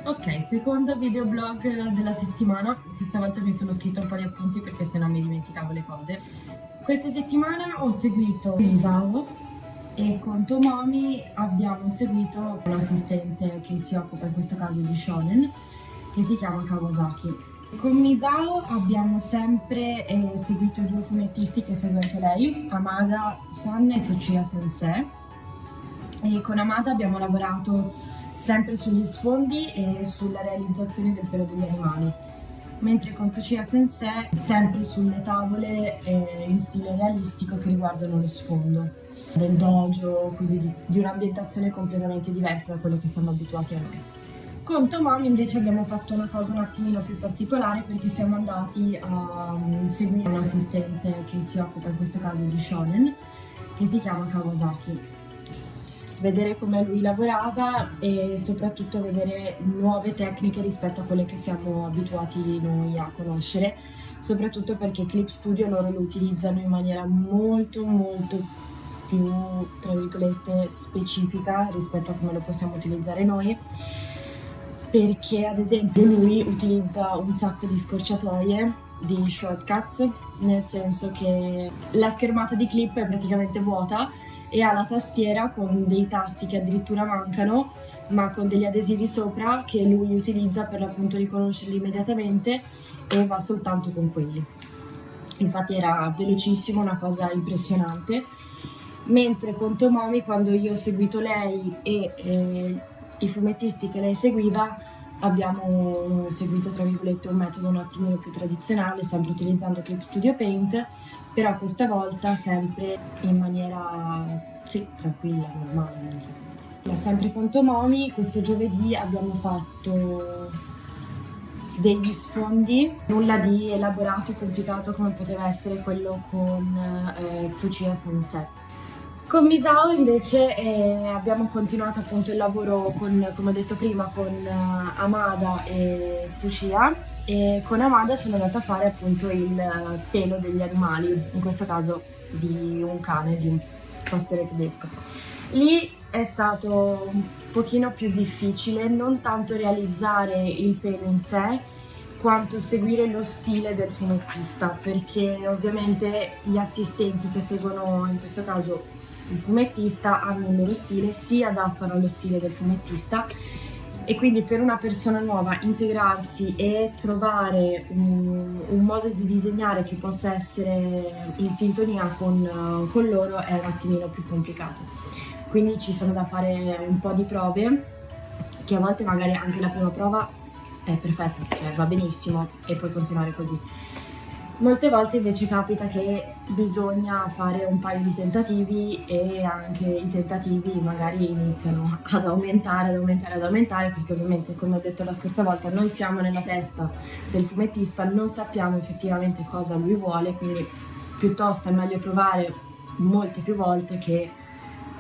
Ok, secondo videoblog della settimana. Questa volta mi sono scritto un po' di appunti perché sennò mi dimenticavo le cose. Questa settimana ho seguito Misao e con Tomomi abbiamo seguito un assistente che si occupa in questo caso di shonen, che si chiama Kawasaki. Con Misao abbiamo sempre seguito due fumettisti che segue anche lei, Amada-san e Tsuchiya Sensei. E con Amada abbiamo lavorato sempre sugli sfondi e sulla realizzazione del pelo degli animali, mentre con Tsuchiya Sensei sempre sulle tavole in stile realistico che riguardano lo sfondo del dojo, quindi di un'ambientazione completamente diversa da quello che siamo abituati a noi. Con Tomomi invece abbiamo fatto una cosa un attimino più particolare perché siamo andati a seguire un assistente che si occupa in questo caso di shonen, che si chiama Kawasaki. Vedere come lui lavorava e soprattutto vedere nuove tecniche rispetto a quelle che siamo abituati noi a conoscere, soprattutto perché Clip Studio loro lo utilizzano in maniera molto più, tra virgolette, specifica rispetto a come lo possiamo utilizzare noi, perché ad esempio lui utilizza un sacco di scorciatoie, di shortcuts, nel senso che la schermata di Clip è praticamente vuota e ha la tastiera con dei tasti che addirittura mancano, ma con degli adesivi sopra che lui utilizza per l'appunto riconoscerli immediatamente e va soltanto con quelli. Infatti era velocissimo, una cosa impressionante. Mentre con Tomomi, quando io ho seguito lei e i fumettisti che lei seguiva, abbiamo seguito tra virgolette un metodo un attimino più tradizionale, sempre utilizzando Clip Studio Paint, però questa volta sempre in maniera tranquilla, normale, non so. Sempre con Tomomi, questo giovedì abbiamo fatto degli sfondi, nulla di elaborato e complicato come poteva essere quello con Tsuchiya Sensei. Con Misao invece abbiamo continuato appunto il lavoro con, come ho detto prima, con Amada e Tsuchiya, e con Amada sono andata a fare appunto il pelo degli animali, in questo caso di un cane, di un pastore tedesco. Lì è stato un pochino più difficile, non tanto realizzare il pelo in sé, quanto seguire lo stile del fumettista, perché ovviamente gli assistenti che seguono in questo caso il fumettista hanno il loro stile, si adattano allo stile del fumettista, e quindi per una persona nuova integrarsi e trovare un modo di disegnare che possa essere in sintonia con loro è un attimino più complicato. Quindi ci sono da fare un po' di prove, che a volte magari anche la prima prova è perfetta, cioè va benissimo e puoi continuare così. Molte volte invece capita che bisogna fare un paio di tentativi e anche i tentativi magari iniziano ad aumentare, perché ovviamente, come ho detto la scorsa volta, noi siamo nella testa del fumettista, non sappiamo effettivamente cosa lui vuole, quindi piuttosto è meglio provare molte più volte che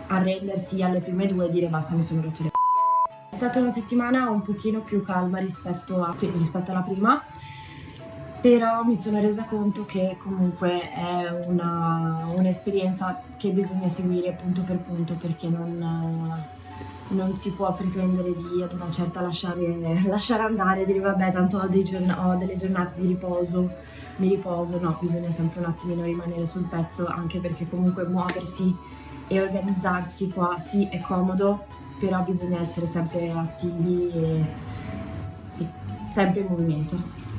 arrendersi alle prime due e dire basta, mi sono rotto le È stata una settimana un pochino più calma rispetto alla prima, però mi sono resa conto che comunque è un'esperienza che bisogna seguire punto per punto, perché non si può pretendere di ad una certa lasciare andare e dire vabbè tanto ho delle giornate di riposo, mi riposo. No, bisogna sempre un attimino rimanere sul pezzo, anche perché comunque muoversi e organizzarsi qua sì è comodo, però bisogna essere sempre attivi e sì, sempre in movimento.